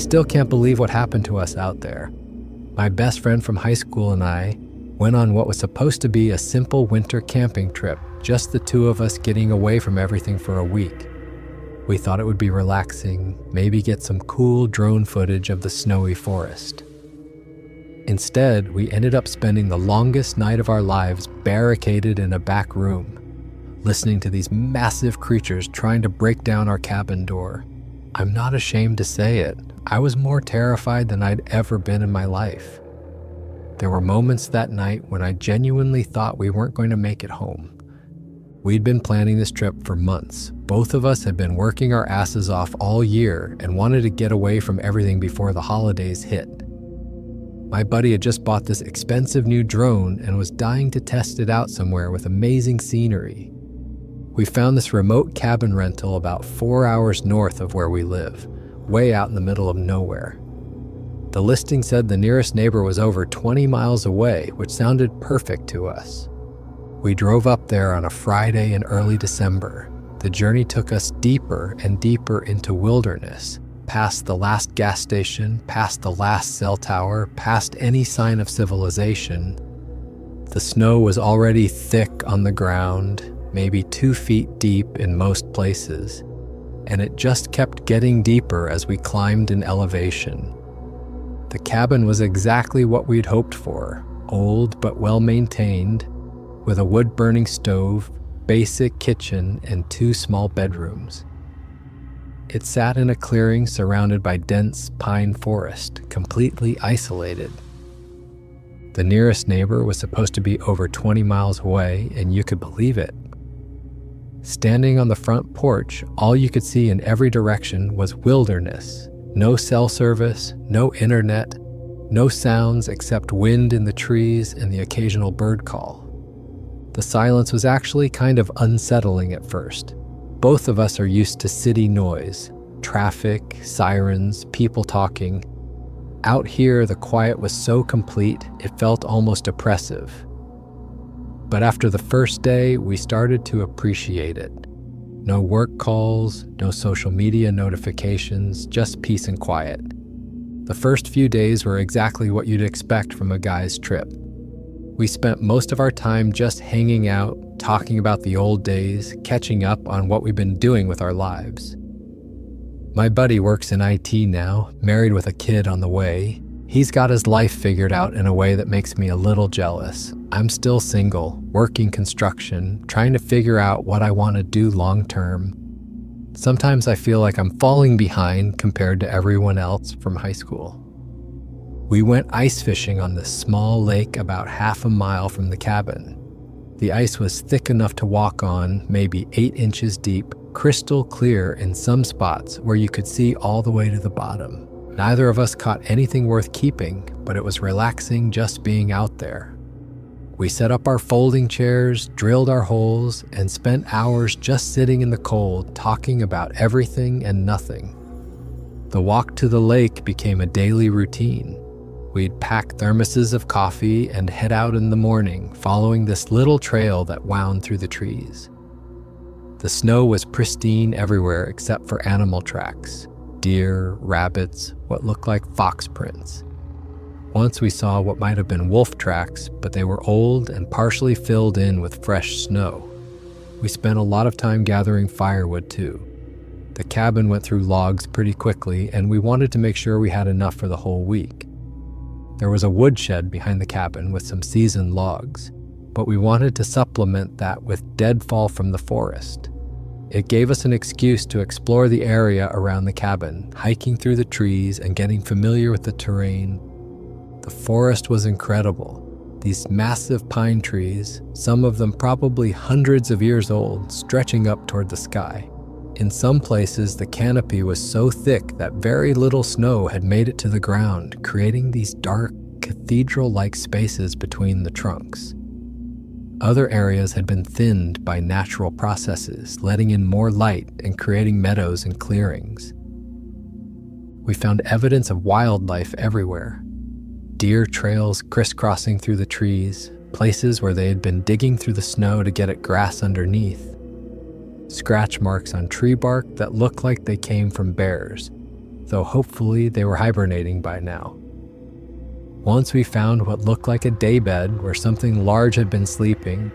still can't believe what happened to us out there. My best friend from high school and I went on what was supposed to be a simple winter camping trip, just the two of us getting away from everything for a week. We thought it would be relaxing, maybe get some cool drone footage of the snowy forest. Instead, we ended up spending the longest night of our lives barricaded in a back room, listening to these massive creatures trying to break down our cabin door. I'm not ashamed to say it, I was more terrified than I'd ever been in my life. There were moments that night when I genuinely thought we weren't going to make it home. We'd been planning this trip for months. Both of us had been working our asses off all year and wanted to get away from everything before the holidays hit. My buddy had just bought this expensive new drone and was dying to test it out somewhere with amazing scenery. We found this remote cabin rental about 4 hours north of where we live, way out in the middle of nowhere. The listing said the nearest neighbor was over 20 miles away, which sounded perfect to us. We drove up there on a Friday in early December. The journey took us deeper and deeper into wilderness, past the last gas station, past the last cell tower, past any sign of civilization. The snow was already thick on the ground, maybe 2 feet deep in most places, and it just kept getting deeper as we climbed in elevation. The cabin was exactly what we'd hoped for, old but well-maintained, with a wood-burning stove, basic kitchen, and 2 small bedrooms. It sat in a clearing surrounded by dense pine forest, completely isolated. The nearest neighbor was supposed to be over 20 miles away, and you could believe it. Standing on the front porch, all you could see in every direction was wilderness. No cell service, no internet, no sounds except wind in the trees and the occasional bird call. The silence was actually kind of unsettling at first. Both of us are used to city noise, traffic, sirens, people talking. Out here, the quiet was so complete, it felt almost oppressive. But after the first day, we started to appreciate it. No work calls, no social media notifications, just peace and quiet. The first few days were exactly what you'd expect from a guy's trip. We spent most of our time just hanging out, talking about the old days, catching up on what we've been doing with our lives. My buddy works in IT now, married with a kid on the way. He's got his life figured out in a way that makes me a little jealous. I'm still single, working construction, trying to figure out what I want to do long term. Sometimes I feel like I'm falling behind compared to everyone else from high school. We went ice fishing on this small lake about half a mile from the cabin. The ice was thick enough to walk on, maybe 8 inches deep, crystal clear in some spots where you could see all the way to the bottom. Neither of us caught anything worth keeping, but it was relaxing just being out there. We set up our folding chairs, drilled our holes, and spent hours just sitting in the cold, talking about everything and nothing. The walk to the lake became a daily routine. We'd pack thermoses of coffee and head out in the morning, following this little trail that wound through the trees. The snow was pristine everywhere except for animal tracks. Deer, rabbits, what looked like fox prints. Once we saw what might have been wolf tracks, but they were old and partially filled in with fresh snow. We spent a lot of time gathering firewood too. The cabin went through logs pretty quickly, and we wanted to make sure we had enough for the whole week. There was a woodshed behind the cabin with some seasoned logs, but we wanted to supplement that with deadfall from the forest. It gave us an excuse to explore the area around the cabin, hiking through the trees and getting familiar with the terrain. The forest was incredible. These massive pine trees, some of them probably hundreds of years old, stretching up toward the sky. In some places, the canopy was so thick that very little snow had made it to the ground, creating these dark, cathedral-like spaces between the trunks. Other areas had been thinned by natural processes, letting in more light and creating meadows and clearings. We found evidence of wildlife everywhere. Deer trails crisscrossing through the trees, places where they had been digging through the snow to get at grass underneath. Scratch marks on tree bark that looked like they came from bears. though hopefully they were hibernating by now. Once we found what looked like a daybed where something large had been sleeping,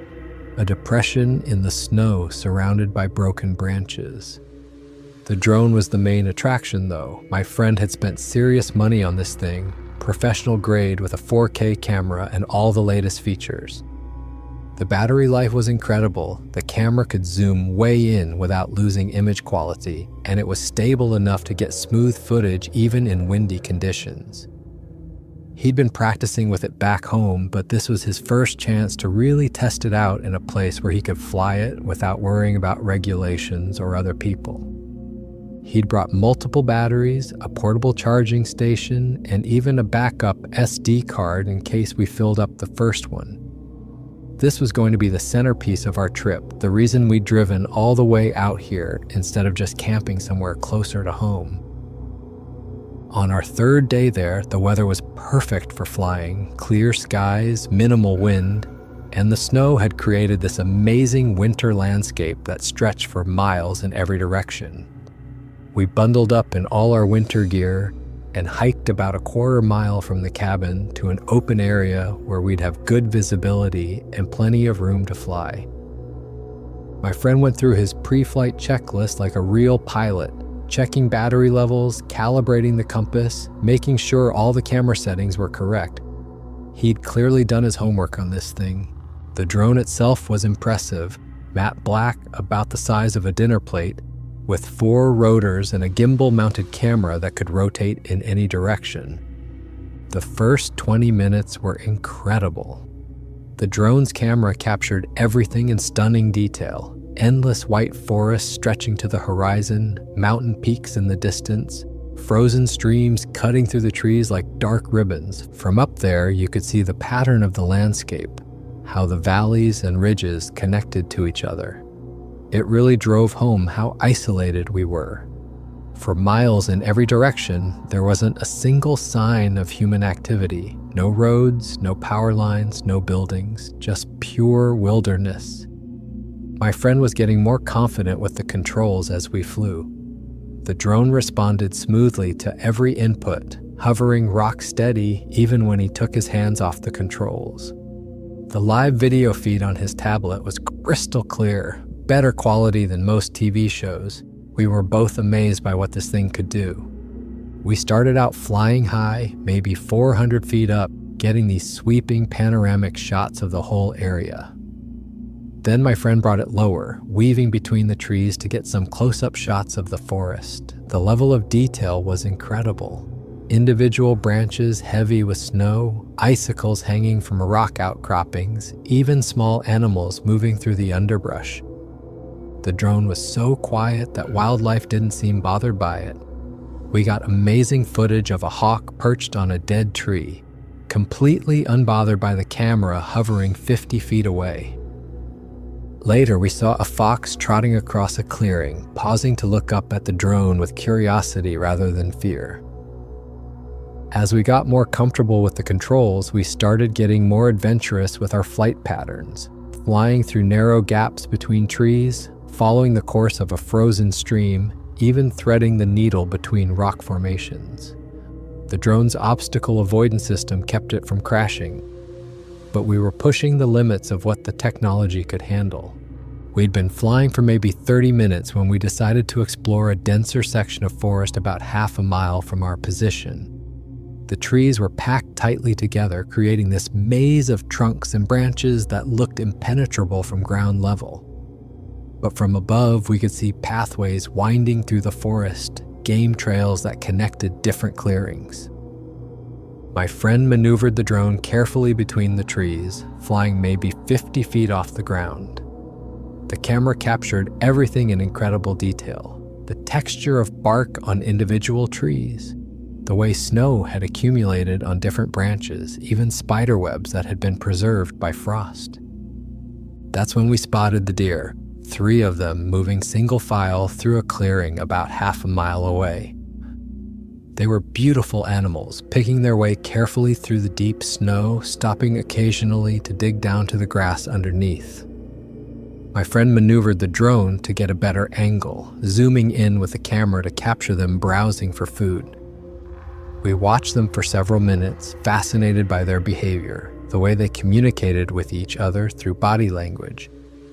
a depression in the snow surrounded by broken branches. The drone was the main attraction though. My friend had spent serious money on this thing, professional grade with a 4K camera and all the latest features. The battery life was incredible. The camera could zoom way in without losing image quality, and it was stable enough to get smooth footage even in windy conditions. He'd been practicing with it back home, but this was his first chance to really test it out in a place where he could fly it without worrying about regulations or other people. He'd brought multiple batteries, a portable charging station, and even a backup SD card in case we filled up the first one. This was going to be the centerpiece of our trip, the reason we'd driven all the way out here instead of just camping somewhere closer to home. On our third day there, the weather was perfect for flying, clear skies, minimal wind, and the snow had created this amazing winter landscape that stretched for miles in every direction. We bundled up in all our winter gear and hiked about a quarter mile from the cabin to an open area where we'd have good visibility and plenty of room to fly. My friend went through his pre-flight checklist like a real pilot, checking battery levels, calibrating the compass, making sure all the camera settings were correct. He'd clearly done his homework on this thing. The drone itself was impressive, matte black, about the size of a dinner plate, with 4 rotors and a gimbal-mounted camera that could rotate in any direction. The first 20 minutes were incredible. The drone's camera captured everything in stunning detail. Endless white forests stretching to the horizon, mountain peaks in the distance, frozen streams cutting through the trees like dark ribbons. From up there, you could see the pattern of the landscape, how the valleys and ridges connected to each other. It really drove home how isolated we were. For miles in every direction, there wasn't a single sign of human activity. No roads, no power lines, no buildings, just pure wilderness. My friend was getting more confident with the controls as we flew. The drone responded smoothly to every input, hovering rock steady even when he took his hands off the controls. The live video feed on his tablet was crystal clear, better quality than most TV shows. We were both amazed by what this thing could do. We started out flying high, maybe 400 feet up, getting these sweeping panoramic shots of the whole area. Then my friend brought it lower, weaving between the trees to get some close-up shots of the forest. The level of detail was incredible. Individual branches heavy with snow, icicles hanging from rock outcroppings, even small animals moving through the underbrush. The drone was so quiet that wildlife didn't seem bothered by it. We got amazing footage of a hawk perched on a dead tree, completely unbothered by the camera hovering 50 feet away. Later, we saw a fox trotting across a clearing, pausing to look up at the drone with curiosity rather than fear. As we got more comfortable with the controls, we started getting more adventurous with our flight patterns, flying through narrow gaps between trees, following the course of a frozen stream, even threading the needle between rock formations. The drone's obstacle avoidance system kept it from crashing, but we were pushing the limits of what the technology could handle. We'd been flying for maybe 30 minutes when we decided to explore a denser section of forest about half a mile from our position. The trees were packed tightly together, creating this maze of trunks and branches that looked impenetrable from ground level. But from above, we could see pathways winding through the forest, game trails that connected different clearings. My friend maneuvered the drone carefully between the trees, flying maybe 50 feet off the ground. The camera captured everything in incredible detail. The texture of bark on individual trees, the way snow had accumulated on different branches, even spider webs that had been preserved by frost. That's when we spotted the deer, 3 of them moving single file through a clearing about half a mile away. They were beautiful animals, picking their way carefully through the deep snow, stopping occasionally to dig down to the grass underneath. My friend maneuvered the drone to get a better angle, zooming in with the camera to capture them browsing for food. We watched them for several minutes, fascinated by their behavior, the way they communicated with each other through body language,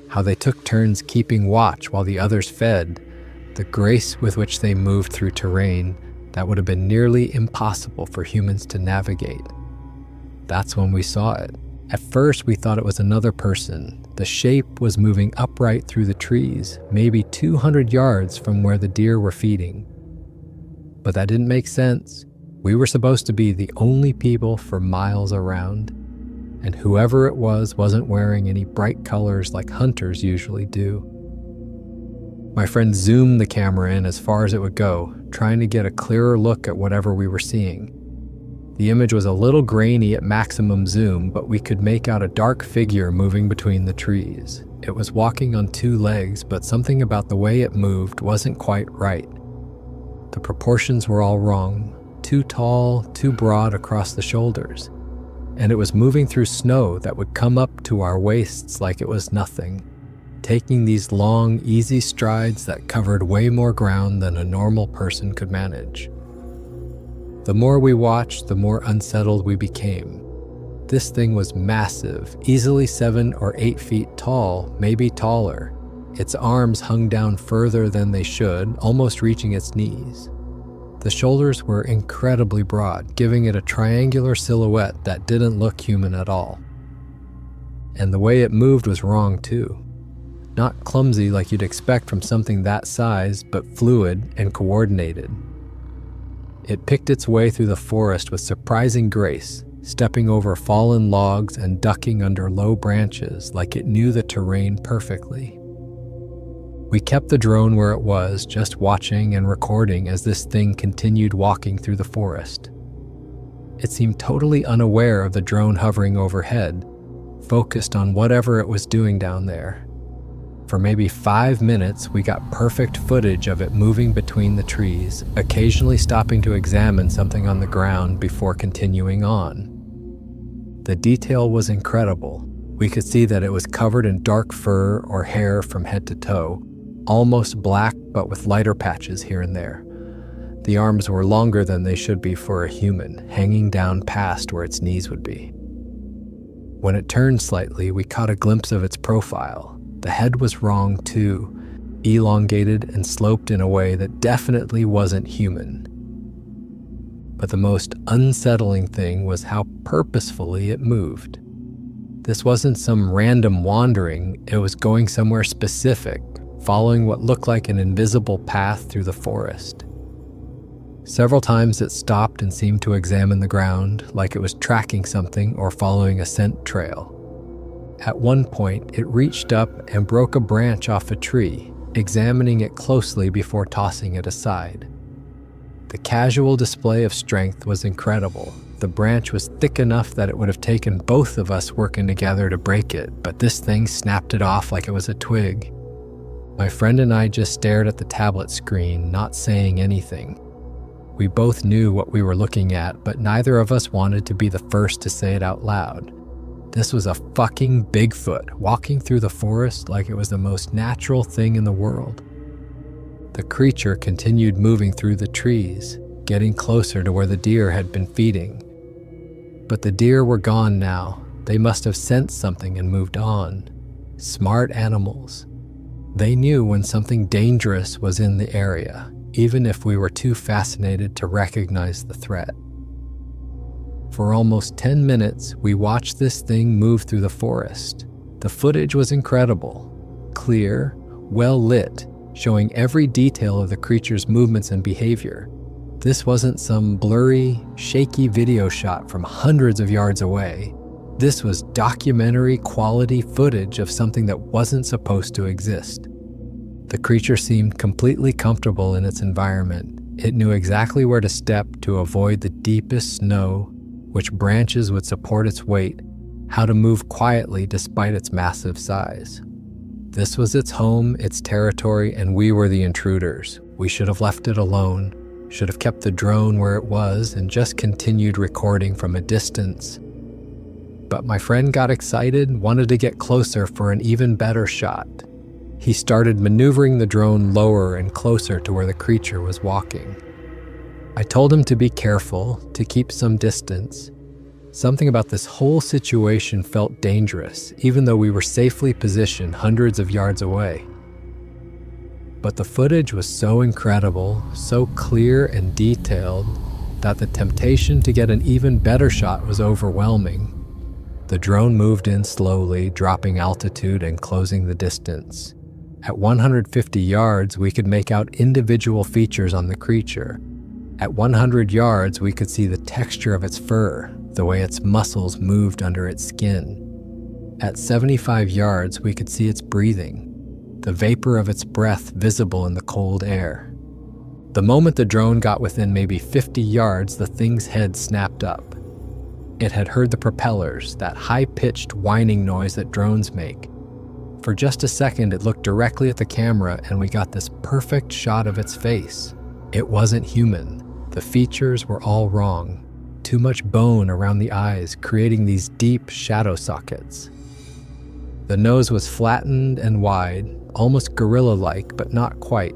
how they took turns keeping watch while the others fed, the grace with which they moved through terrain that would have been nearly impossible for humans to navigate. That's when we saw it. At first, we thought it was another person. The shape was moving upright through the trees, maybe 200 yards from where the deer were feeding. But that didn't make sense. We were supposed to be the only people for miles around, and whoever it was wasn't wearing any bright colors like hunters usually do. My friend zoomed the camera in as far as it would go, trying to get a clearer look at whatever we were seeing. The image was a little grainy at maximum zoom, but we could make out a dark figure moving between the trees. It was walking on two legs, but something about the way it moved wasn't quite right. The proportions were all wrong, too tall, too broad across the shoulders, and it was moving through snow that would come up to our waists like it was nothing, taking these long, easy strides that covered way more ground than a normal person could manage. The more we watched, the more unsettled we became. This thing was massive, easily 7 or 8 feet tall, maybe taller. Its arms hung down further than they should, almost reaching its knees. The shoulders were incredibly broad, giving it a triangular silhouette that didn't look human at all. And the way it moved was wrong too. Not clumsy like you'd expect from something that size, but fluid and coordinated. It picked its way through the forest with surprising grace, stepping over fallen logs and ducking under low branches like it knew the terrain perfectly. We kept the drone where it was, just watching and recording as this thing continued walking through the forest. It seemed totally unaware of the drone hovering overhead, focused on whatever it was doing down there. For maybe 5 minutes, we got perfect footage of it moving between the trees, occasionally stopping to examine something on the ground before continuing on. The detail was incredible. We could see that it was covered in dark fur or hair from head to toe, almost black but with lighter patches here and there. The arms were longer than they should be for a human, hanging down past where its knees would be. When it turned slightly, we caught a glimpse of its profile. The head was wrong too, elongated and sloped in a way that definitely wasn't human. But the most unsettling thing was how purposefully it moved. This wasn't some random wandering, it was going somewhere specific, following what looked like an invisible path through the forest. Several times it stopped and seemed to examine the ground, like it was tracking something or following a scent trail. At one point, it reached up and broke a branch off a tree, examining it closely before tossing it aside. The casual display of strength was incredible. The branch was thick enough that it would have taken both of us working together to break it, but this thing snapped it off like it was a twig. My friend and I just stared at the tablet screen, not saying anything. We both knew what we were looking at, but neither of us wanted to be the first to say it out loud. This was a fucking Bigfoot walking through the forest like it was the most natural thing in the world. The creature continued moving through the trees, getting closer to where the deer had been feeding. But the deer were gone now. They must have sensed something and moved on. Smart animals. They knew when something dangerous was in the area, even if we were too fascinated to recognize the threat. For almost 10 minutes, we watched this thing move through the forest. The footage was incredible, clear, well lit, showing every detail of the creature's movements and behavior. This wasn't some blurry, shaky video shot from hundreds of yards away. This was documentary quality footage of something that wasn't supposed to exist. The creature seemed completely comfortable in its environment. It knew exactly where to step to avoid the deepest snow, which branches would support its weight, how to move quietly despite its massive size. This was its home, its territory, and we were the intruders. We should have left it alone, should have kept the drone where it was and just continued recording from a distance. But my friend got excited, wanted to get closer for an even better shot. He started maneuvering the drone lower and closer to where the creature was walking. I told him to be careful, to keep some distance. Something about this whole situation felt dangerous, even though we were safely positioned hundreds of yards away. But the footage was so incredible, so clear and detailed, that the temptation to get an even better shot was overwhelming. The drone moved in slowly, dropping altitude and closing the distance. At 150 yards, we could make out individual features on the creature. At 100 yards, we could see the texture of its fur, the way its muscles moved under its skin. At 75 yards, we could see its breathing, the vapor of its breath visible in the cold air. The moment the drone got within maybe 50 yards, the thing's head snapped up. It had heard the propellers, that high-pitched whining noise that drones make. For just a second, it looked directly at the camera and we got this perfect shot of its face. It wasn't human. The features were all wrong. Too much bone around the eyes, creating these deep shadow sockets. The nose was flattened and wide, almost gorilla-like, but not quite.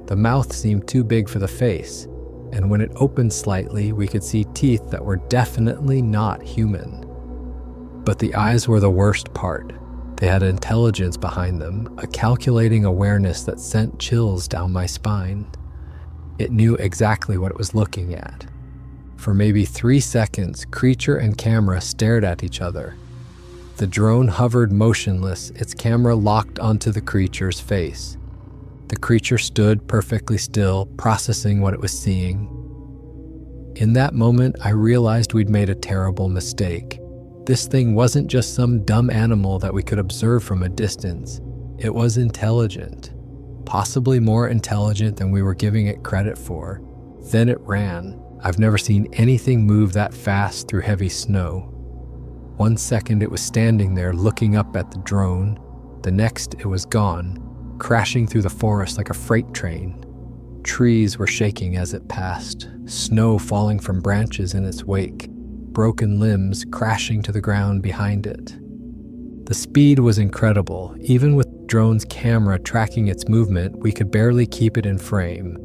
The mouth seemed too big for the face, and when it opened slightly, we could see teeth that were definitely not human. But the eyes were the worst part. They had intelligence behind them, a calculating awareness that sent chills down my spine. It knew exactly what it was looking at. For maybe 3 seconds, creature and camera stared at each other. The drone hovered motionless, its camera locked onto the creature's face. The creature stood perfectly still, processing what it was seeing. In that moment, I realized we'd made a terrible mistake. This thing wasn't just some dumb animal that we could observe from a distance. It was intelligent, possibly more intelligent than we were giving it credit for. Then it ran. I've never seen anything move that fast through heavy snow. 1 second it was standing there looking up at the drone. The next it was gone, crashing through the forest like a freight train. Trees were shaking as it passed, snow falling from branches in its wake, broken limbs crashing to the ground behind it. The speed was incredible. Even with the drone's camera tracking its movement, we could barely keep it in frame.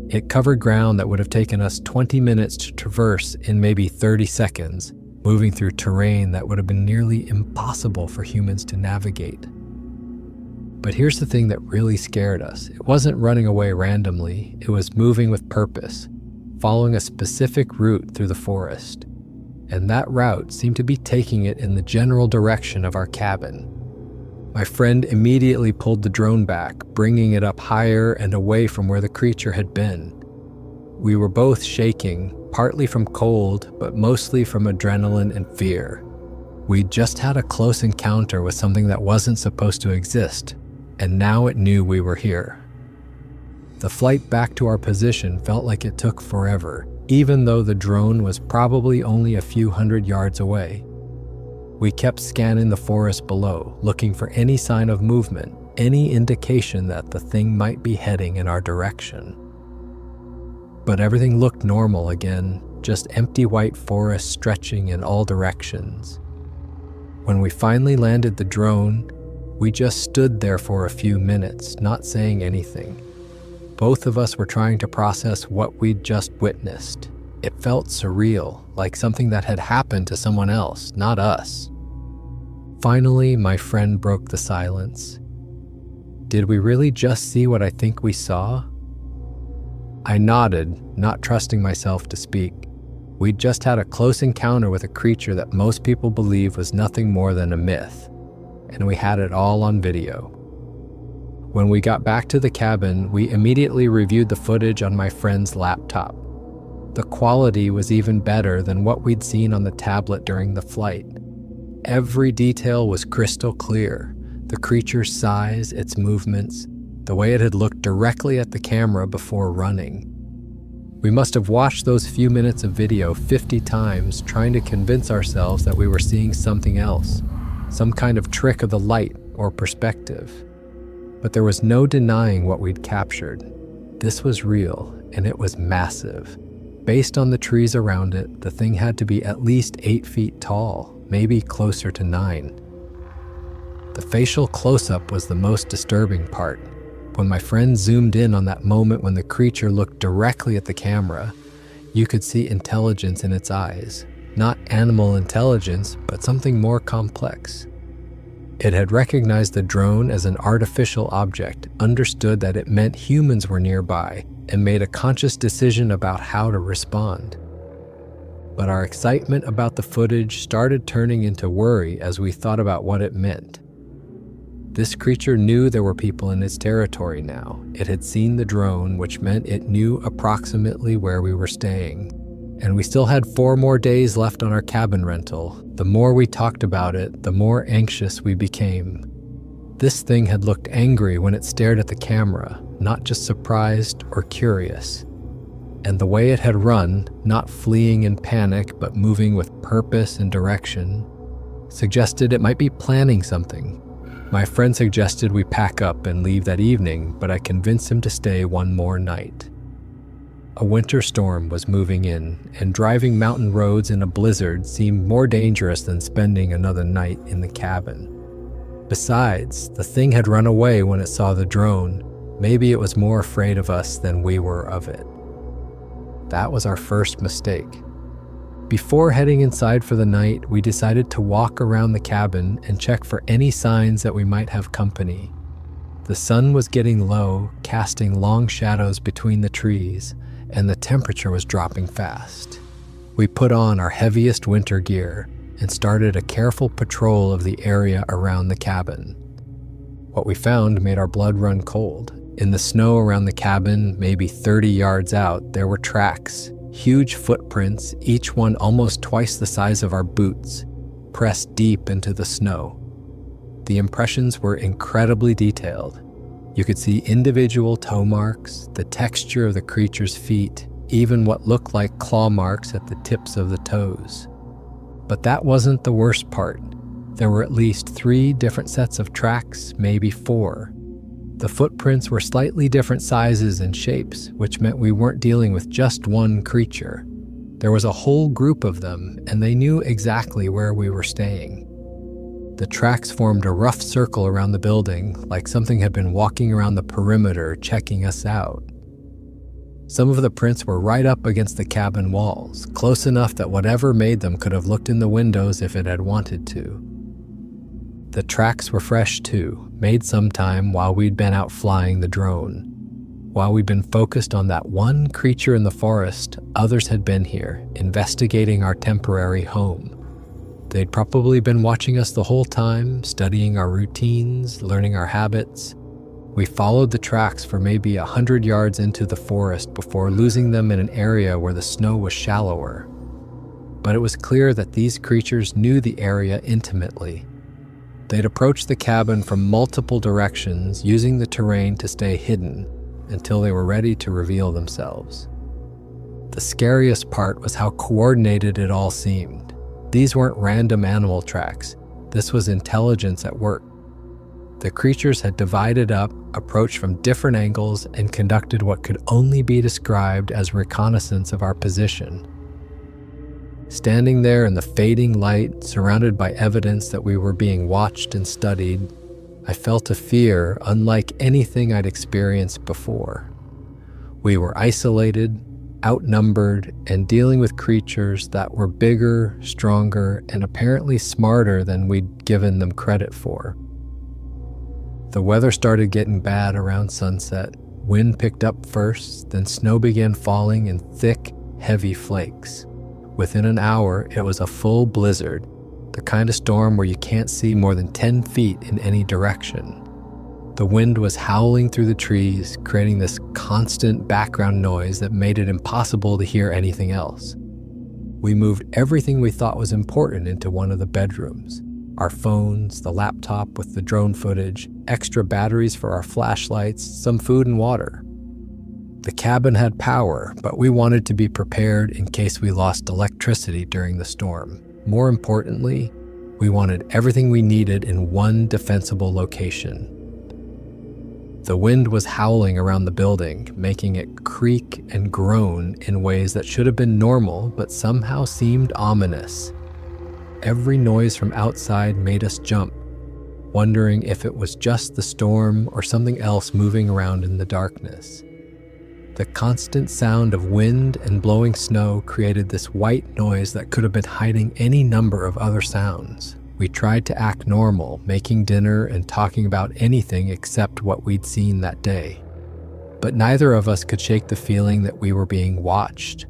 It covered ground that would have taken us 20 minutes to traverse in maybe 30 seconds, moving through terrain that would have been nearly impossible for humans to navigate. But here's the thing that really scared us. It wasn't running away randomly. It was moving with purpose, following a specific route through the forest. And that route seemed to be taking it in the general direction of our cabin. My friend immediately pulled the drone back, bringing it up higher and away from where the creature had been. We were both shaking, partly from cold, but mostly from adrenaline and fear. We'd just had a close encounter with something that wasn't supposed to exist, and now it knew we were here. The flight back to our position felt like it took forever, even though the drone was probably only a few hundred yards away. We kept scanning the forest below, looking for any sign of movement, any indication that the thing might be heading in our direction. But everything looked normal again, just empty white forest stretching in all directions. When we finally landed the drone, we just stood there for a few minutes, not saying anything. Both of us were trying to process what we'd just witnessed. It felt surreal, like something that had happened to someone else, not us. Finally, my friend broke the silence. Did we really just see what I think we saw? I nodded, not trusting myself to speak. We'd just had a close encounter with a creature that most people believe was nothing more than a myth, and we had it all on video. When we got back to the cabin, we immediately reviewed the footage on my friend's laptop. The quality was even better than what we'd seen on the tablet during the flight. Every detail was crystal clear. The creature's size, its movements, the way it had looked directly at the camera before running. We must have watched those few minutes of video 50 times, trying to convince ourselves that we were seeing something else, some kind of trick of the light or perspective. But there was no denying what we'd captured. This was real, and it was massive. Based on the trees around it, the thing had to be at least 8 feet tall, maybe closer to 9. The facial close-up was the most disturbing part. When my friend zoomed in on that moment when the creature looked directly at the camera, you could see intelligence in its eyes. Not animal intelligence, but something more complex. It had recognized the drone as an artificial object, understood that it meant humans were nearby, and made a conscious decision about how to respond. But our excitement about the footage started turning into worry as we thought about what it meant. This creature knew there were people in its territory now. It had seen the drone, which meant it knew approximately where we were staying. And we still had 4 more days left on our cabin rental. The more we talked about it, the more anxious we became. This thing had looked angry when it stared at the camera, not just surprised or curious. And the way it had run, not fleeing in panic but moving with purpose and direction, suggested it might be planning something. My friend suggested we pack up and leave that evening, but I convinced him to stay one more night. A winter storm was moving in, and driving mountain roads in a blizzard seemed more dangerous than spending another night in the cabin. Besides, the thing had run away when it saw the drone. Maybe it was more afraid of us than we were of it. That was our first mistake. Before heading inside for the night, we decided to walk around the cabin and check for any signs that we might have company. The sun was getting low, casting long shadows between the trees, and the temperature was dropping fast. We put on our heaviest winter gear and started a careful patrol of the area around the cabin. What we found made our blood run cold. In the snow around the cabin, maybe 30 yards out, there were tracks. Huge footprints, each one almost twice the size of our boots, pressed deep into the snow. The impressions were incredibly detailed. You could see individual toe marks, the texture of the creature's feet, even what looked like claw marks at the tips of the toes. But that wasn't the worst part. There were at least 3 different sets of tracks, maybe 4. The footprints were slightly different sizes and shapes, which meant we weren't dealing with just one creature. There was a whole group of them, and they knew exactly where we were staying. The tracks formed a rough circle around the building, like something had been walking around the perimeter checking us out. Some of the prints were right up against the cabin walls, close enough that whatever made them could have looked in the windows if it had wanted to. The tracks were fresh too, made sometime while we'd been out flying the drone. While we'd been focused on that one creature in the forest, others had been here, investigating our temporary home. They'd probably been watching us the whole time, studying our routines, learning our habits. We followed the tracks for maybe 100 yards into the forest before losing them in an area where the snow was shallower. But it was clear that these creatures knew the area intimately. They'd approached the cabin from multiple directions, using the terrain to stay hidden until they were ready to reveal themselves. The scariest part was how coordinated it all seemed. These weren't random animal tracks. This was intelligence at work. The creatures had divided up, approached from different angles, and conducted what could only be described as reconnaissance of our position. Standing there in the fading light, surrounded by evidence that we were being watched and studied, I felt a fear unlike anything I'd experienced before. We were isolated, outnumbered, and dealing with creatures that were bigger, stronger, and apparently smarter than we'd given them credit for. The weather started getting bad around sunset. Wind picked up first, then snow began falling in thick, heavy flakes. Within an hour, it was a full blizzard, the kind of storm where you can't see more than 10 feet in any direction. The wind was howling through the trees, creating this constant background noise that made it impossible to hear anything else. We moved everything we thought was important into one of the bedrooms. Our phones, the laptop with the drone footage, extra batteries for our flashlights, some food and water. The cabin had power, but we wanted to be prepared in case we lost electricity during the storm. More importantly, we wanted everything we needed in one defensible location. The wind was howling around the building, making it creak and groan in ways that should have been normal, but somehow seemed ominous. Every noise from outside made us jump. wondering if it was just the storm or something else moving around in the darkness. The constant sound of wind and blowing snow created this white noise that could have been hiding any number of other sounds. We tried to act normal, making dinner and talking about anything except what we'd seen that day. But neither of us could shake the feeling that we were being watched.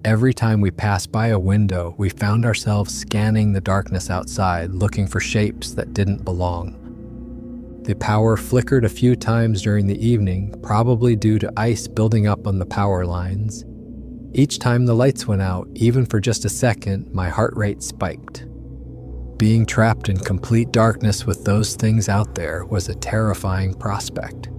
Every time we passed by a window, we found ourselves scanning the darkness outside, looking for shapes that didn't belong. The power flickered a few times during the evening, probably due to ice building up on the power lines. Each time the lights went out, even for just a second, my heart rate spiked. Being trapped in complete darkness with those things out there was a terrifying prospect.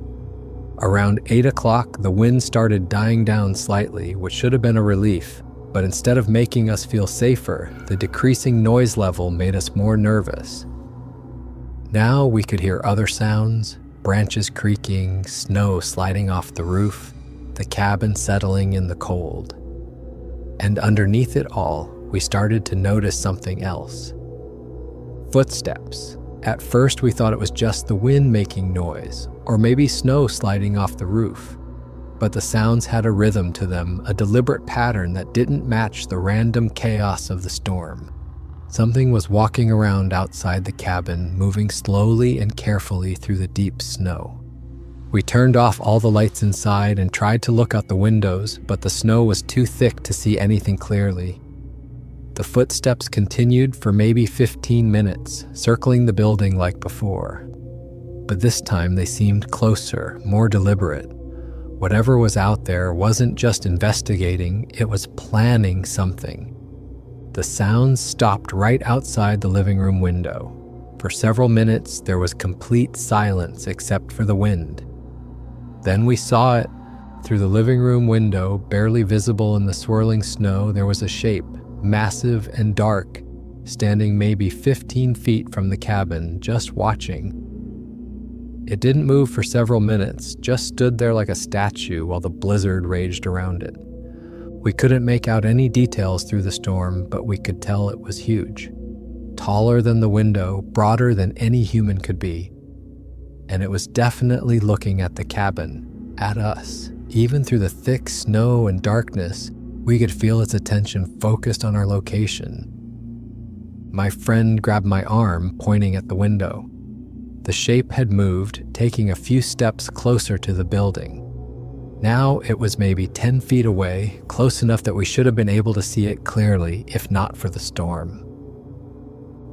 Around 8 o'clock, the wind started dying down slightly, which should have been a relief, but instead of making us feel safer, the decreasing noise level made us more nervous. Now we could hear other sounds, branches creaking, snow sliding off the roof, the cabin settling in the cold. And underneath it all, we started to notice something else. Footsteps. At first we thought it was just the wind making noise, or maybe snow sliding off the roof. But the sounds had a rhythm to them, a deliberate pattern that didn't match the random chaos of the storm. Something was walking around outside the cabin, moving slowly and carefully through the deep snow. We turned off all the lights inside and tried to look out the windows, but the snow was too thick to see anything clearly. The footsteps continued for maybe 15 minutes, circling the building like before. But this time they seemed closer, more deliberate. Whatever was out there wasn't just investigating, it was planning something. The sounds stopped right outside the living room window. For several minutes, there was complete silence except for the wind. Then we saw it. Through the living room window, barely visible in the swirling snow, there was a shape, massive and dark, standing maybe 15 feet from the cabin, just watching. It didn't move for several minutes, just stood there like a statue while the blizzard raged around it. We couldn't make out any details through the storm, but we could tell it was huge. Taller than the window, broader than any human could be. And it was definitely looking at the cabin, at us. Even through the thick snow and darkness, we could feel its attention focused on our location. My friend grabbed my arm, pointing at the window. The shape had moved, taking a few steps closer to the building. Now it was maybe 10 feet away, close enough that we should have been able to see it clearly, if not for the storm.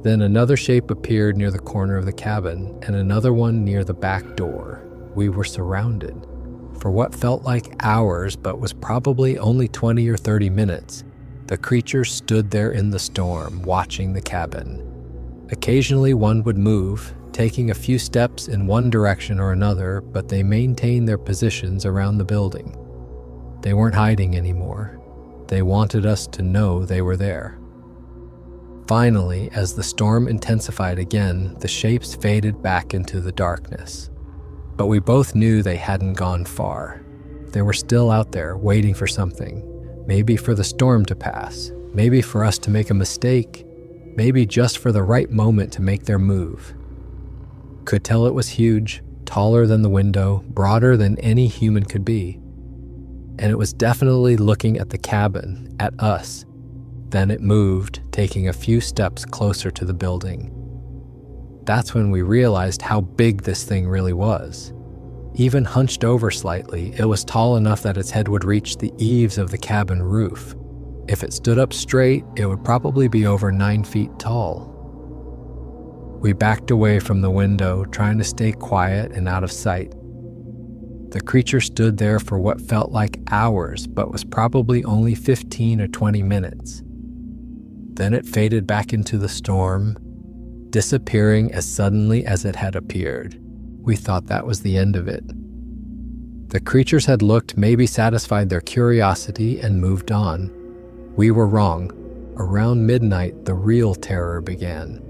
Then another shape appeared near the corner of the cabin, and another one near the back door. We were surrounded. For what felt like hours, but was probably only 20 or 30 minutes, the creatures stood there in the storm, watching the cabin. Occasionally one would move, taking a few steps in one direction or another, but they maintained their positions around the building. They weren't hiding anymore. They wanted us to know they were there. Finally, as the storm intensified again, the shapes faded back into the darkness. But we both knew they hadn't gone far. They were still out there, waiting for something. Maybe for the storm to pass. Maybe for us to make a mistake. Maybe just for the right moment to make their move. Could tell it was huge, taller than the window, broader than any human could be. And it was definitely looking at the cabin, at us. Then it moved, taking a few steps closer to the building. That's when we realized how big this thing really was. Even hunched over slightly, it was tall enough that its head would reach the eaves of the cabin roof. If it stood up straight, it would probably be over 9 feet tall. We backed away from the window, trying to stay quiet and out of sight. The creature stood there for what felt like hours, but was probably only 15 or 20 minutes. Then it faded back into the storm, disappearing as suddenly as it had appeared. We thought that was the end of it. The creatures had looked, maybe satisfied their curiosity, and moved on. We were wrong. Around midnight, the real terror began.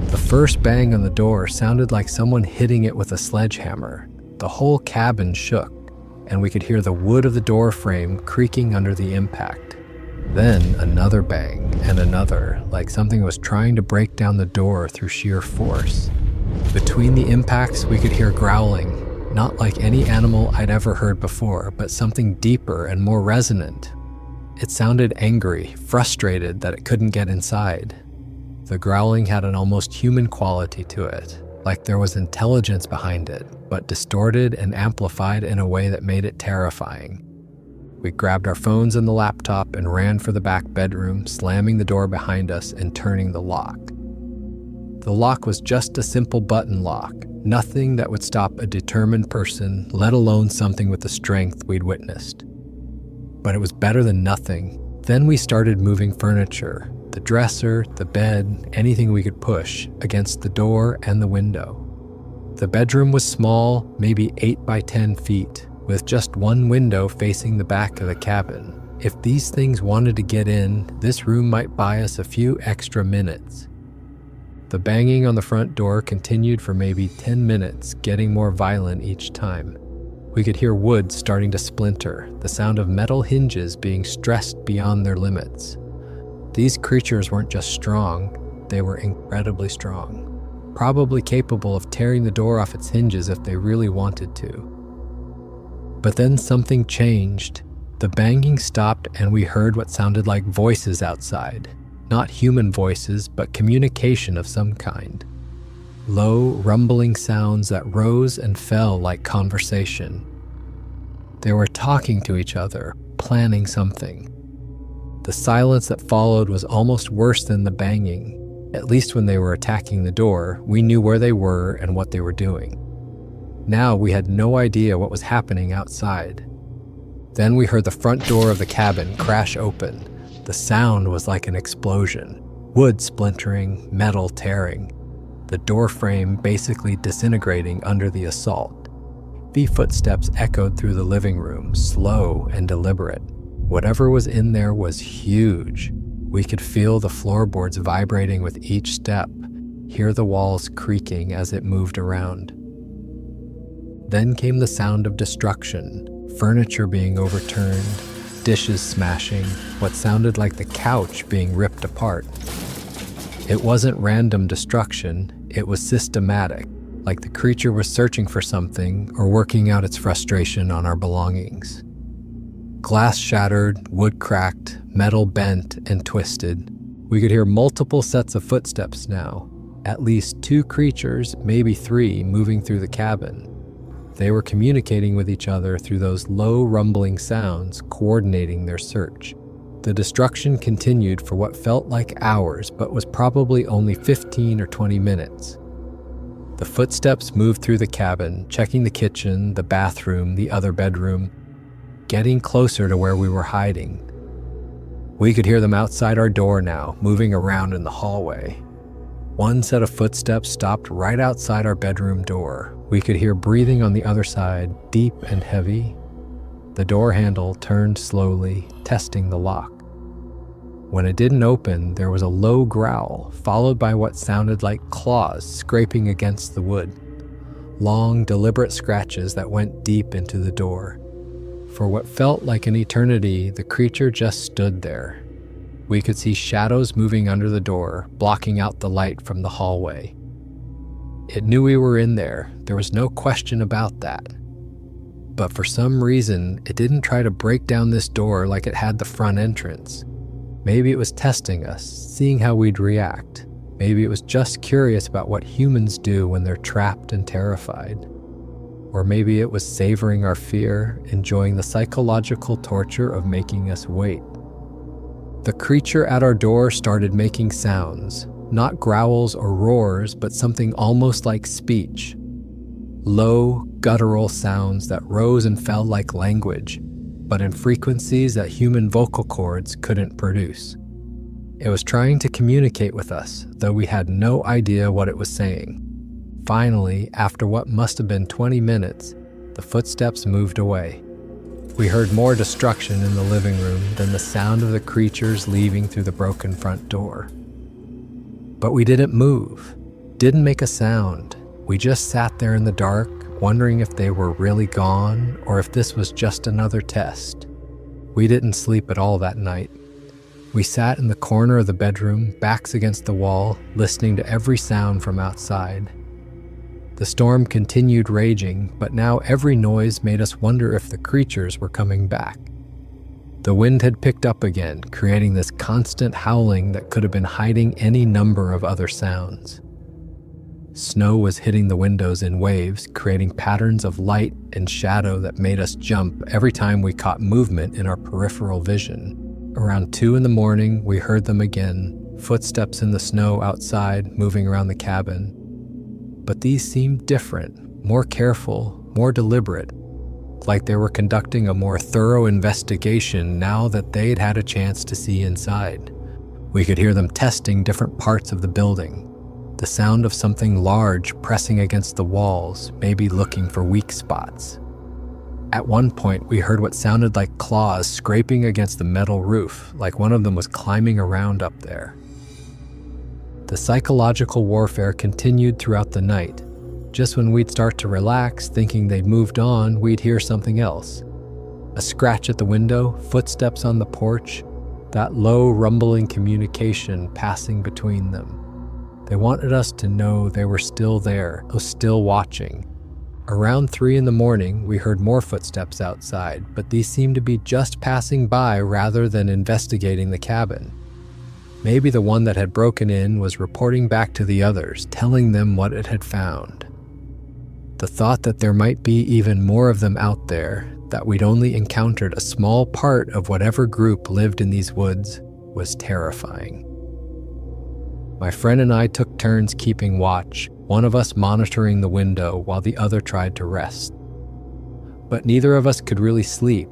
The first bang on the door sounded like someone hitting it with a sledgehammer. The whole cabin shook, and we could hear the wood of the door frame creaking under the impact. Then another bang, and another, like something was trying to break down the door through sheer force. Between the impacts, we could hear growling, not like any animal I'd ever heard before, but something deeper and more resonant. It sounded angry, frustrated that it couldn't get inside. The growling had an almost human quality to it, like there was intelligence behind it, but distorted and amplified in a way that made it terrifying. We grabbed our phones and the laptop and ran for the back bedroom, slamming the door behind us and turning the lock. The lock was just a simple button lock, nothing that would stop a determined person, let alone something with the strength we'd witnessed. But it was better than nothing. Then we started moving furniture, the dresser, the bed, anything we could push, against the door and the window. The bedroom was small, maybe 8 by 10 feet, with just one window facing the back of the cabin. If these things wanted to get in, this room might buy us a few extra minutes. The banging on the front door continued for maybe 10 minutes, getting more violent each time. We could hear wood starting to splinter, the sound of metal hinges being stressed beyond their limits. These creatures weren't just strong, they were incredibly strong, probably capable of tearing the door off its hinges if they really wanted to. But then something changed. The banging stopped and we heard what sounded like voices outside. Not human voices, but communication of some kind. Low, rumbling sounds that rose and fell like conversation. They were talking to each other, planning something. The silence that followed was almost worse than the banging. At least when they were attacking the door, we knew where they were and what they were doing. Now we had no idea what was happening outside. Then we heard the front door of the cabin crash open. The sound was like an explosion. Wood splintering, metal tearing. The door frame basically disintegrating under the assault. The footsteps echoed through the living room, slow and deliberate. Whatever was in there was huge. We could feel the floorboards vibrating with each step, hear the walls creaking as it moved around. Then came the sound of destruction, furniture being overturned, dishes smashing, what sounded like the couch being ripped apart. It wasn't random destruction, it was systematic, like the creature was searching for something or working out its frustration on our belongings. Glass shattered, wood cracked, metal bent and twisted. We could hear multiple sets of footsteps now, at least 2 creatures, maybe 3, moving through the cabin. They were communicating with each other through those low rumbling sounds, coordinating their search. The destruction continued for what felt like hours, but was probably only 15 or 20 minutes. The footsteps moved through the cabin, checking the kitchen, the bathroom, the other bedroom, getting closer to where we were hiding. We could hear them outside our door now, moving around in the hallway. One set of footsteps stopped right outside our bedroom door. We could hear breathing on the other side, deep and heavy. The door handle turned slowly, testing the lock. When it didn't open, there was a low growl, followed by what sounded like claws scraping against the wood. Long, deliberate scratches that went deep into the door. For what felt like an eternity, the creature just stood there. We could see shadows moving under the door, blocking out the light from the hallway. It knew we were in there. There was no question about that. But for some reason, it didn't try to break down this door like it had the front entrance. Maybe it was testing us, seeing how we'd react. Maybe it was just curious about what humans do when they're trapped and terrified. Or maybe it was savoring our fear, enjoying the psychological torture of making us wait. The creature at our door started making sounds, not growls or roars, but something almost like speech. Low, guttural sounds that rose and fell like language, but in frequencies that human vocal cords couldn't produce. It was trying to communicate with us, though we had no idea what it was saying. Finally, after what must have been 20 minutes, the footsteps moved away. We heard more destruction in the living room than the sound of the creatures leaving through the broken front door. But we didn't move, didn't make a sound. We just sat there in the dark, wondering if they were really gone or if this was just another test. We didn't sleep at all that night. We sat in the corner of the bedroom, backs against the wall, listening to every sound from outside. The storm continued raging, but now every noise made us wonder if the creatures were coming back. The wind had picked up again, creating this constant howling that could have been hiding any number of other sounds. Snow was hitting the windows in waves, creating patterns of light and shadow that made us jump every time we caught movement in our peripheral vision. Around 2 a.m, we heard them again, footsteps in the snow outside moving around the cabin. But these seemed different, more careful, more deliberate, like they were conducting a more thorough investigation now that they'd had a chance to see inside. We could hear them testing different parts of the building. The sound of something large pressing against the walls, maybe looking for weak spots. At one point, we heard what sounded like claws scraping against the metal roof, like one of them was climbing around up there. The psychological warfare continued throughout the night. Just when we'd start to relax, thinking they'd moved on, we'd hear something else. A scratch at the window, footsteps on the porch, that low rumbling communication passing between them. They wanted us to know they were still there, still watching. Around 3 a.m, we heard more footsteps outside, but these seemed to be just passing by rather than investigating the cabin. Maybe the one that had broken in was reporting back to the others, telling them what it had found. The thought that there might be even more of them out there, that we'd only encountered a small part of whatever group lived in these woods, was terrifying. My friend and I took turns keeping watch, one of us monitoring the window while the other tried to rest. But neither of us could really sleep.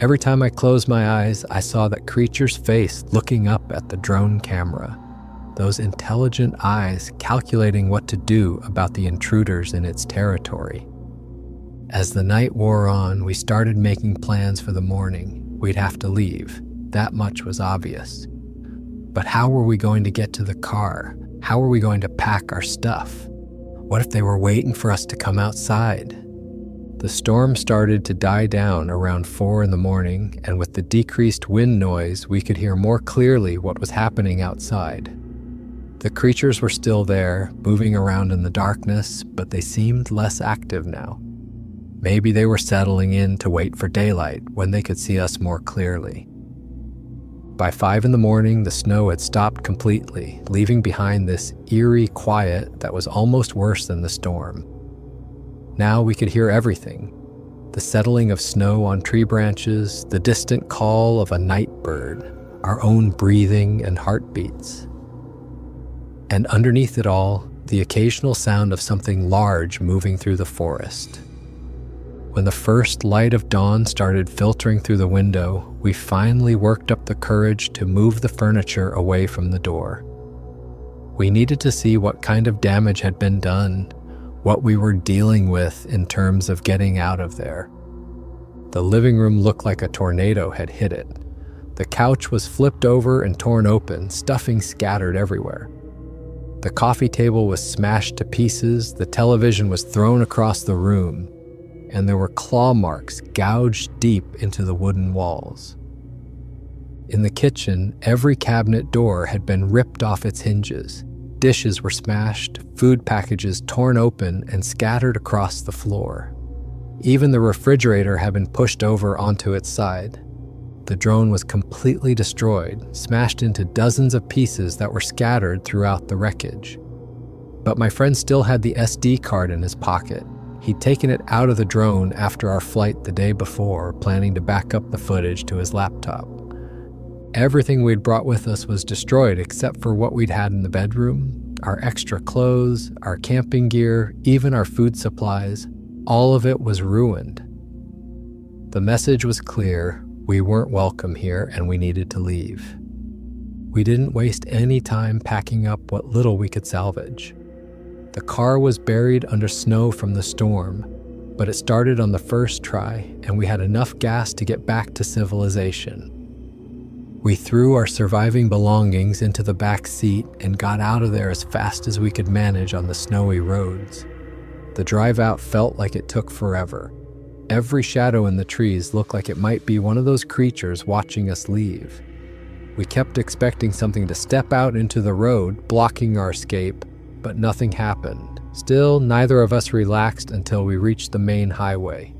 Every time I closed my eyes, I saw that creature's face looking up at the drone camera. Those intelligent eyes calculating what to do about the intruders in its territory. As the night wore on, we started making plans for the morning. We'd have to leave. That much was obvious. But how were we going to get to the car? How were we going to pack our stuff? What if they were waiting for us to come outside? The storm started to die down around 4 a.m, and with the decreased wind noise, we could hear more clearly what was happening outside. The creatures were still there, moving around in the darkness, but they seemed less active now. Maybe they were settling in to wait for daylight when they could see us more clearly. By 5 a.m, the snow had stopped completely, leaving behind this eerie quiet that was almost worse than the storm. Now we could hear everything. The settling of snow on tree branches, the distant call of a night bird, our own breathing and heartbeats. And underneath it all, the occasional sound of something large moving through the forest. When the first light of dawn started filtering through the window, we finally worked up the courage to move the furniture away from the door. We needed to see what kind of damage had been done, what we were dealing with in terms of getting out of there. The living room looked like a tornado had hit it. The couch was flipped over and torn open, stuffing scattered everywhere. The coffee table was smashed to pieces, the television was thrown across the room, and there were claw marks gouged deep into the wooden walls. In the kitchen, every cabinet door had been ripped off its hinges. Dishes were smashed, food packages torn open and scattered across the floor. Even the refrigerator had been pushed over onto its side. The drone was completely destroyed, smashed into dozens of pieces that were scattered throughout the wreckage. But my friend still had the SD card in his pocket. He'd taken it out of the drone after our flight the day before, planning to back up the footage to his laptop. Everything we'd brought with us was destroyed except for what we'd had in the bedroom, our extra clothes, our camping gear, even our food supplies. All of it was ruined. The message was clear. We weren't welcome here and we needed to leave. We didn't waste any time packing up what little we could salvage. The car was buried under snow from the storm, but it started on the first try and we had enough gas to get back to civilization. We threw our surviving belongings into the back seat and got out of there as fast as we could manage on the snowy roads. The drive out felt like it took forever. Every shadow in the trees looked like it might be one of those creatures watching us leave. We kept expecting something to step out into the road, blocking our escape, but nothing happened. Still, neither of us relaxed until we reached the main highway.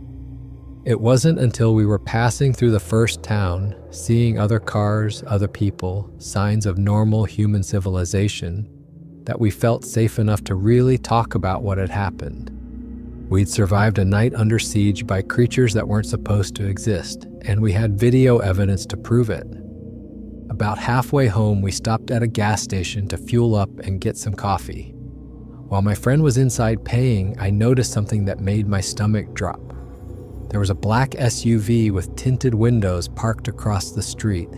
It wasn't until we were passing through the first town, seeing other cars, other people, signs of normal human civilization, that we felt safe enough to really talk about what had happened. We'd survived a night under siege by creatures that weren't supposed to exist, and we had video evidence to prove it. About halfway home, we stopped at a gas station to fuel up and get some coffee. While my friend was inside paying, I noticed something that made my stomach drop. There was a black SUV with tinted windows parked across the street,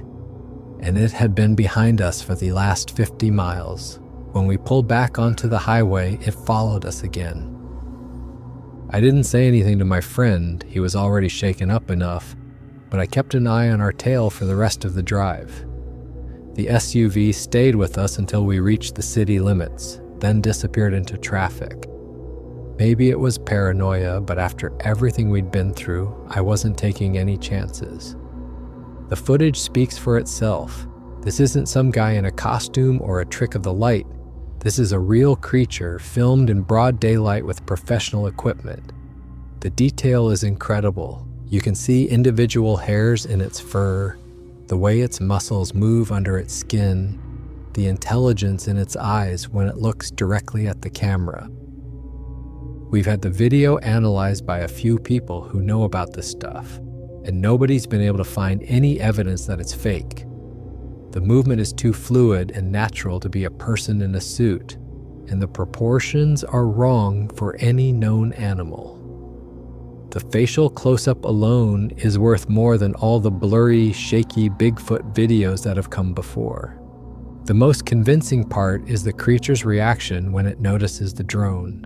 and it had been behind us for the last 50 miles. When we pulled back onto the highway, it followed us again. I didn't say anything to my friend, he was already shaken up enough, but I kept an eye on our tail for the rest of the drive. The SUV stayed with us until we reached the city limits, then disappeared into traffic. Maybe it was paranoia, but after everything we'd been through, I wasn't taking any chances. The footage speaks for itself. This isn't some guy in a costume or a trick of the light. This is a real creature filmed in broad daylight with professional equipment. The detail is incredible. You can see individual hairs in its fur, the way its muscles move under its skin, the intelligence in its eyes when it looks directly at the camera. We've had the video analyzed by a few people who know about this stuff, and nobody's been able to find any evidence that it's fake. The movement is too fluid and natural to be a person in a suit, and the proportions are wrong for any known animal. The facial close-up alone is worth more than all the blurry, shaky Bigfoot videos that have come before. The most convincing part is the creature's reaction when it notices the drone.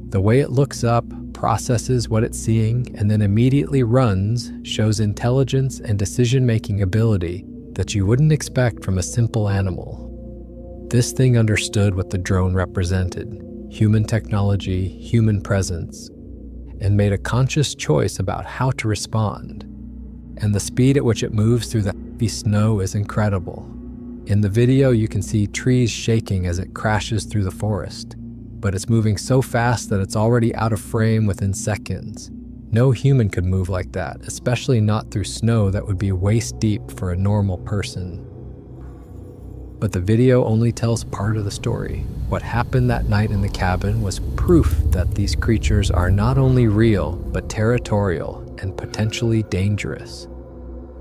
The way it looks up, processes what it's seeing, and then immediately runs shows intelligence and decision-making ability that you wouldn't expect from a simple animal. This thing understood what the drone represented: human technology, human presence, and made a conscious choice about how to respond. And the speed at which it moves through the heavy snow is incredible. In the video, you can see trees shaking as it crashes through the forest, but it's moving so fast that it's already out of frame within seconds. No human could move like that, especially not through snow that would be waist deep for a normal person. But the video only tells part of the story. What happened that night in the cabin was proof that these creatures are not only real, but territorial and potentially dangerous.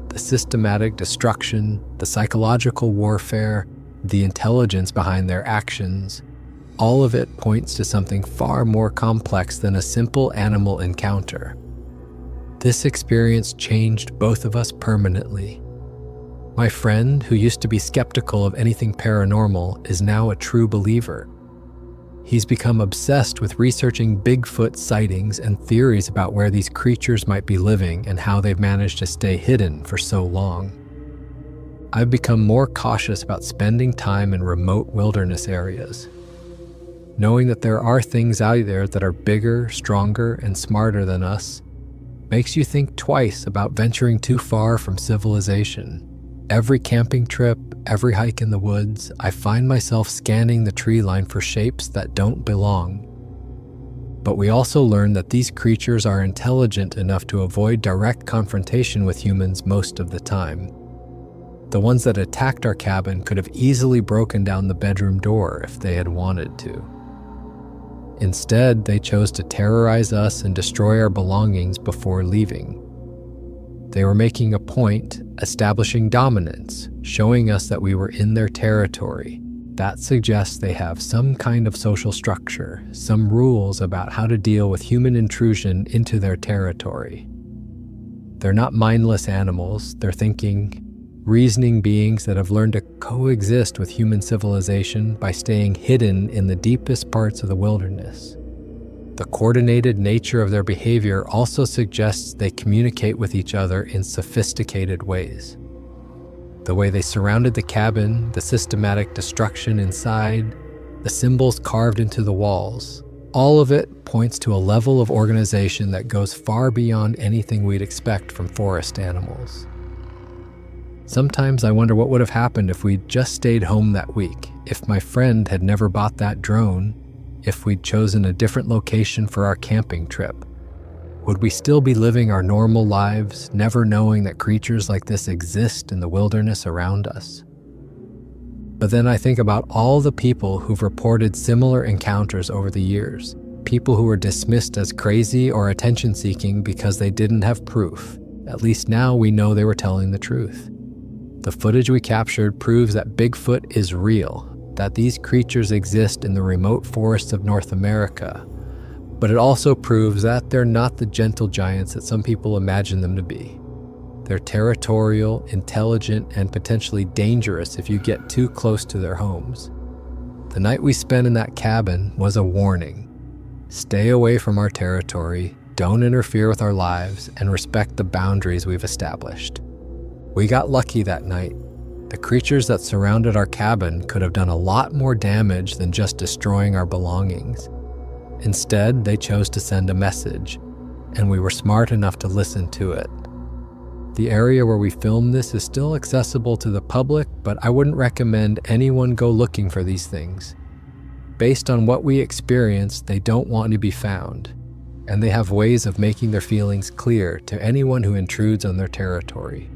The systematic destruction, the psychological warfare, the intelligence behind their actions, all of it points to something far more complex than a simple animal encounter. This experience changed both of us permanently. My friend, who used to be skeptical of anything paranormal, is now a true believer. He's become obsessed with researching Bigfoot sightings and theories about where these creatures might be living and how they've managed to stay hidden for so long. I've become more cautious about spending time in remote wilderness areas. Knowing that there are things out there that are bigger, stronger, and smarter than us makes you think twice about venturing too far from civilization. Every camping trip, every hike in the woods, I find myself scanning the tree line for shapes that don't belong. But we also learn that these creatures are intelligent enough to avoid direct confrontation with humans most of the time. The ones that attacked our cabin could have easily broken down the bedroom door if they had wanted to. Instead, they chose to terrorize us and destroy our belongings before leaving. They were making a point, establishing dominance, showing us that we were in their territory. That suggests they have some kind of social structure, some rules about how to deal with human intrusion into their territory. They're not mindless animals, they're thinking, reasoning beings that have learned to coexist with human civilization by staying hidden in the deepest parts of the wilderness. The coordinated nature of their behavior also suggests they communicate with each other in sophisticated ways. The way they surrounded the cabin, the systematic destruction inside, the symbols carved into the walls, all of it points to a level of organization that goes far beyond anything we'd expect from forest animals. Sometimes I wonder what would have happened if we'd just stayed home that week, if my friend had never bought that drone, if we'd chosen a different location for our camping trip? Would we still be living our normal lives, never knowing that creatures like this exist in the wilderness around us? But then I think about all the people who've reported similar encounters over the years, people who were dismissed as crazy or attention-seeking because they didn't have proof. At least now we know they were telling the truth. The footage we captured proves that Bigfoot is real, that these creatures exist in the remote forests of North America, but it also proves that they're not the gentle giants that some people imagine them to be. They're territorial, intelligent, and potentially dangerous if you get too close to their homes. The night we spent in that cabin was a warning. Stay away from our territory, don't interfere with our lives, and respect the boundaries we've established. We got lucky that night. The creatures that surrounded our cabin could have done a lot more damage than just destroying our belongings. Instead, they chose to send a message, and we were smart enough to listen to it. The area where we filmed this is still accessible to the public, but I wouldn't recommend anyone go looking for these things. Based on what we experienced, they don't want to be found, and they have ways of making their feelings clear to anyone who intrudes on their territory.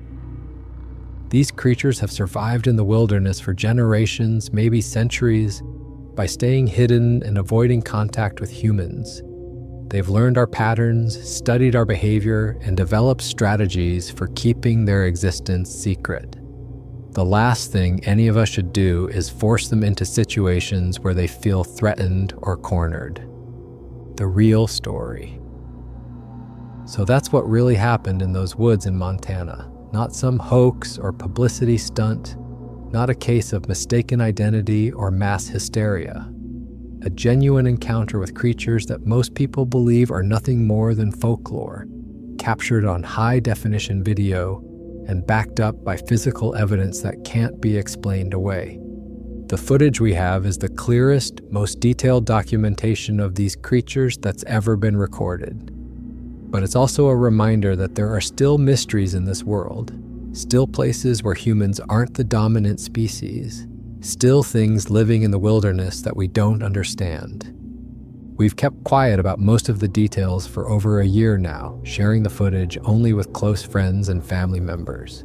These creatures have survived in the wilderness for generations, maybe centuries, by staying hidden and avoiding contact with humans. They've learned our patterns, studied our behavior, and developed strategies for keeping their existence secret. The last thing any of us should do is force them into situations where they feel threatened or cornered. The real story. So that's what really happened in those woods in Montana. Not some hoax or publicity stunt, not a case of mistaken identity or mass hysteria. A genuine encounter with creatures that most people believe are nothing more than folklore, captured on high-definition video and backed up by physical evidence that can't be explained away. The footage we have is the clearest, most detailed documentation of these creatures that's ever been recorded. But it's also a reminder that there are still mysteries in this world, still places where humans aren't the dominant species, still things living in the wilderness that we don't understand. We've kept quiet about most of the details for over a year now, sharing the footage only with close friends and family members.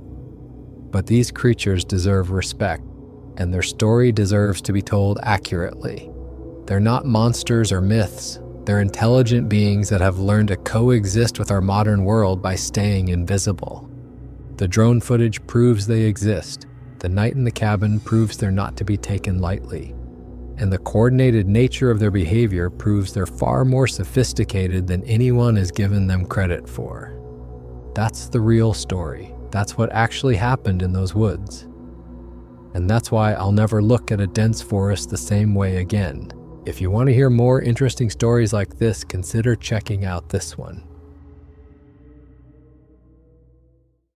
But these creatures deserve respect, and their story deserves to be told accurately. They're not monsters or myths. They're intelligent beings that have learned to coexist with our modern world by staying invisible. The drone footage proves they exist. The night in the cabin proves they're not to be taken lightly. And the coordinated nature of their behavior proves they're far more sophisticated than anyone has given them credit for. That's the real story. That's what actually happened in those woods. And that's why I'll never look at a dense forest the same way again. If you want to hear more interesting stories like this, consider checking out this one.